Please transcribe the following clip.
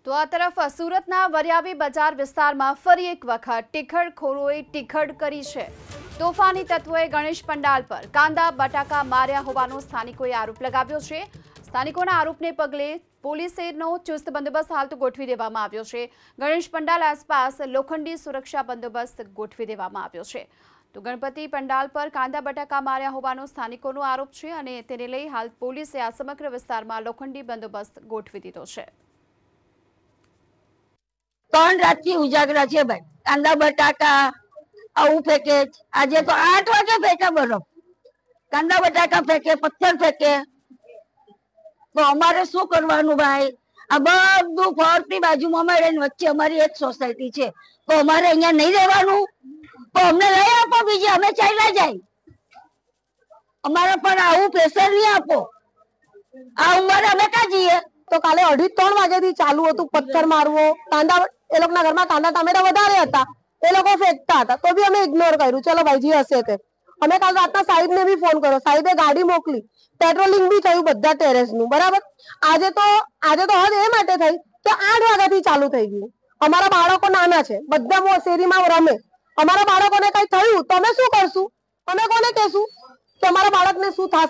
તો આ તરફ સુરતના વરિયાવી બજાર વિસ્તારમાં ફરી એક વખત ટીખડખોરોએ ટીખડ કરી છે। તોફાની તત્વોએ ગણેશ પંડાલ પર કાંદા બટાકા માર્યા હોવાનો સ્થાનિકોએ આરોપ લગાવ્યો છે। સ્થાનિકોના આરોપને પગલે પોલીસનો ચુસ્ત બંદોબસ્ત હાલ તો ગોઠવી દેવામાં આવ્યો છે। ગણેશ પંડાલ આસપાસ લોખંડી સુરક્ષા બંદોબસ્ત ગોઠવી દેવામાં આવ્યો છે। તો ગણપતિ પંડાલ પર કાંદા બટાકા માર્યા હોવાનો સ્થાનિકોનો આરોપ છે અને તેને લઈ હાલ પોલીસે આ સમગ્ર વિસ્તારમાં લોખંડી બંદોબસ્ત ગોઠવી દીધો છે। 3 રાતથી ઉજાગરા છે ભાઈ। કાંદા બટાકા આવું ફેંકે। આજે તો 8 વાગે ફેંકે બરફ, કાંદા બટાકા ફેંકે, પથ્થર ફેંકે। તો અમારે શું કરવાનું ભાઈ? આ બધું ફરતી બાજુમાં અમારે વચ્ચે અમારી એક સોસાયટી છે, તો અમારે અહીંયા નહીં રહેવાનું? તો અમને લઈ આપો બીજી, અમે ચાલ્યા જાય। અમારા પર આવું પ્રેશર નહીં આપો। આ ઉંમરે અમે ક્યાં જઈએ? તો કાલે 2:30-3 વાગ્યાથી ચાલુ હતું પથ્થર મારવો। કાંદા એ લોકોના ઘરમાં કાંદા ટામેટા વધારે હતા, એ લોકો ફેંકતા હતા, તો બી અમે ઇગ્નોર કર્યું, ચલો ભાઈ જે હશે તે। અમે કાલ રાતના સાહેબને બી ફોન કર્યો, સાહેબે ગાડી મોકલી, પેટ્રોલિંગ બી થયું બધા ટેરેસનું, બરાબર। આજે તો હદ એ માટે થઈ કે 8 વાગ્યાથી ચાલુ થઈ ગયું। અમારા બાળકો નાના છે, બધા શેરીમાં રમે, અમારા બાળકોને કઈ થયું તો અમે શું કરશું? અમે કોને કહેશું કે અમારા બાળકને શું થશે?